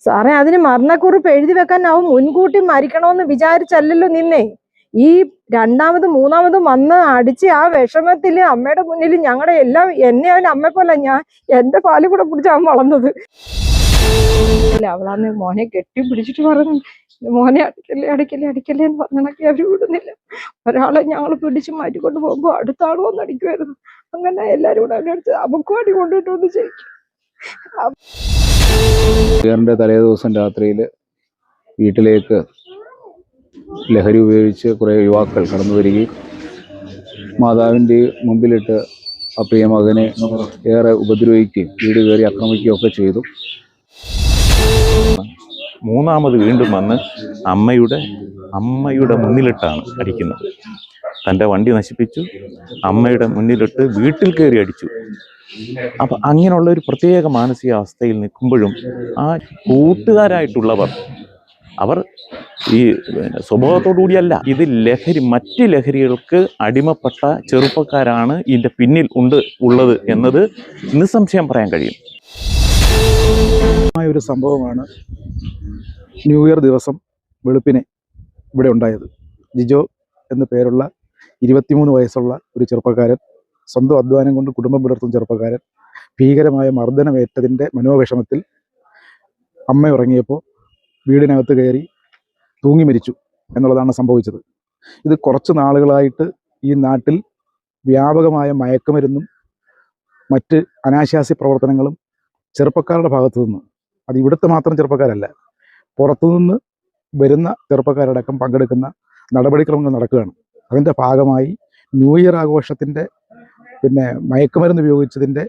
സാറേ, അതിന് മരണക്കുറിപ്പ് എഴുതി വെക്കാൻ അവൻ മുൻകൂട്ടി മരിക്കണമെന്ന് വിചാരിച്ചല്ലല്ലോ നിന്നേ. ഈ രണ്ടാമതും മൂന്നാമതും വന്ന് അടിച്ച് ആ വിഷമത്തില് അമ്മയുടെ മുന്നിൽ ഞങ്ങളുടെ എല്ലാം എന്നെ അവൻ അമ്മ പോലെ എന്റെ പാല് കൂടെ കുടിച്ച് അവൻ വളർന്നത്. അവളാന്ന് മോനെ കെട്ടി പിടിച്ചിട്ട് പറഞ്ഞു, മോനെ അടിക്കല്ലേ എന്ന് പറഞ്ഞിടക്കി അവര് വിടുന്നില്ല. ഒരാളെ ഞങ്ങൾ പിടിച്ച് മാറ്റിക്കൊണ്ട് പോകുമ്പോ അടുത്ത ആളും ഒന്ന് അടിക്കുമായിരുന്നു. അങ്ങനെ എല്ലാരും കൂടെ അവരുടെ അടുത്ത് അബക്കും അടി കൊണ്ടിട്ടൊന്ന് ചെയ്യിക്കും. തലേ ദിവസം രാത്രിയിൽ വീട്ടിലേക്ക് ലഹരി ഉപയോഗിച്ച് കുറേ യുവാക്കൾ കടന്നു വരികയും മാതാവിൻ്റെ മുമ്പിലിട്ട് ആ പ്രിയ മകനെ ഏറെ ഉപദ്രവിക്കുകയും വീട് കയറി ആക്രമിക്കുകയും ഒക്കെ ചെയ്തു. മൂന്നാമത് വീണ്ടും വന്ന് അമ്മയുടെ മുന്നിലിട്ടാണ് അടിക്കുന്നത്. തൻ്റെ വണ്ടി നശിപ്പിച്ചു, അമ്മയുടെ മുന്നിലിട്ട് വീട്ടിൽ കയറി അടിച്ചു. അപ്പം അങ്ങനെയുള്ള ഒരു പ്രത്യേക മാനസികാവസ്ഥയിൽ നിൽക്കുമ്പോഴും ആ കൂട്ടുകാരായിട്ടുള്ളവർ അവർ ഈ സ്വഭാവത്തോടു കൂടിയല്ല, ഇത് മറ്റ് ലഹരികൾക്ക് അടിമപ്പെട്ട ചെറുപ്പക്കാരാണ് ഇതിൻ്റെ പിന്നിൽ ഉള്ളത് എന്നത് നിസ്സംശയം പറയാൻ കഴിയും. ഒരു സംഭവമാണ് ന്യൂ ഇയർ ദിവസം വെളുപ്പിനെ ഇവിടെ ഉണ്ടായത്. ജിജോ എന്ന പേരുള്ള 23 വയസ്സുള്ള ഒരു ചെറുപ്പക്കാരൻ, സ്വന്തം അധ്വാനം കൊണ്ട് കുടുംബം പുലർത്തുന്ന ചെറുപ്പക്കാരൻ, ഭീകരമായ മർദ്ദനമേറ്റതിൻ്റെ മനോവിഷമത്തിൽ അമ്മ ഉറങ്ങിയപ്പോൾ വീടിനകത്ത് കയറി തൂങ്ങി മരിച്ചു എന്നുള്ളതാണ് സംഭവിച്ചത്. ഇത് കുറച്ച് നാളുകളായിട്ട് ഈ നാട്ടിൽ വ്യാപകമായ മയക്കുമരുന്നും മറ്റ് അനാശാസ്യ പ്രവർത്തനങ്ങളും ചെറുപ്പക്കാരുടെ ഭാഗത്തു നിന്ന്, അത് ഇവിടുത്തെ മാത്രം ചെറുപ്പക്കാരല്ല, പുറത്തുനിന്ന് വരുന്ന ചെറുപ്പക്കാരടക്കം പങ്കെടുക്കുന്ന നടപടിക്രമങ്ങൾ നടക്കുകയാണ്. അതിൻ്റെ ഭാഗമായി ന്യൂ ഇയർ ആഘോഷത്തിൻ്റെ മയക്കുമരുന്ന് ഉപയോഗിച്ചതിൻ്റെ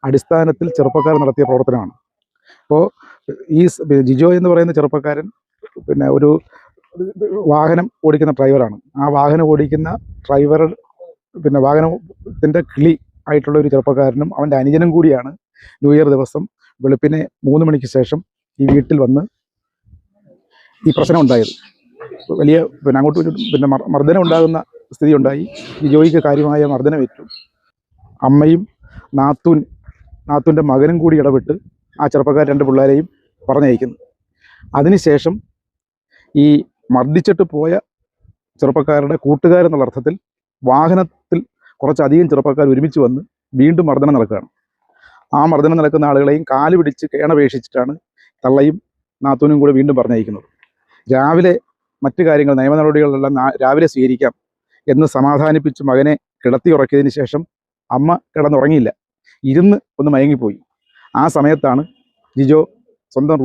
അടിസ്ഥാനത്തിൽ ചെറുപ്പക്കാർ നടത്തിയ പ്രവർത്തനമാണ്. അപ്പോൾ ഈ ജിജോ എന്ന് പറയുന്ന ചെറുപ്പക്കാരൻ ഒരു വാഹനം ഓടിക്കുന്ന ഡ്രൈവറാണ്. ആ വാഹനം ഓടിക്കുന്ന ഡ്രൈവർ വാഹനത്തിൻ്റെ കിളി ആയിട്ടുള്ള ഒരു ചെറുപ്പക്കാരനും അവൻ്റെ അനുജനും കൂടിയാണ് ന്യൂ ഇയർ ദിവസം വെളുപ്പിനെ 3 മണിക്ക് ശേഷം ഈ വീട്ടിൽ വന്ന് ഈ പ്രശ്നം ഉണ്ടായത്. വലിയ അങ്ങോട്ട് മർദ്ദനം ഉണ്ടാകുന്ന സ്ഥിതി ഉണ്ടായി. ജിജോയ്ക്ക് കാര്യമായ മർദ്ദനമേറ്റു. അമ്മയും നാത്തൂൻ്റെ മകനും കൂടി ഇടപെട്ട് ആ ചെറുപ്പക്കാർ 2 പിള്ളേരെയും പറഞ്ഞയക്കുന്നു. അതിനുശേഷം ഈ മർദ്ദിച്ചിട്ട് പോയ ചെറുപ്പക്കാരുടെ കൂട്ടുകാരെന്നുള്ള അർത്ഥത്തിൽ വാഹനത്തിൽ കുറച്ചധികം ചെറുപ്പക്കാർ ഒരുമിച്ച് വന്ന് വീണ്ടും മർദ്ദനം നടക്കുകയാണ്. ആ മർദ്ദനം നടക്കുന്ന ആളുകളെയും കാല് പിടിച്ച് കേണപേക്ഷിച്ചിട്ടാണ് തള്ളയും നാത്തൂനും കൂടെ വീണ്ടും പറഞ്ഞയക്കുന്നത്. രാവിലെ മറ്റു കാര്യങ്ങൾ, നിയമ നടപടികളെല്ലാം രാവിലെ സ്വീകരിക്കാം എന്ന് സമാധാനിപ്പിച്ച് മകനെ കിടത്തി ഉറക്കിയതിന് ശേഷം അമ്മ കിടന്നുറങ്ങിയില്ല, ഇരുന്ന് ഒന്ന് മയങ്ങിപ്പോയി. ആ സമയത്താണ് ജിജോ സ്വന്തം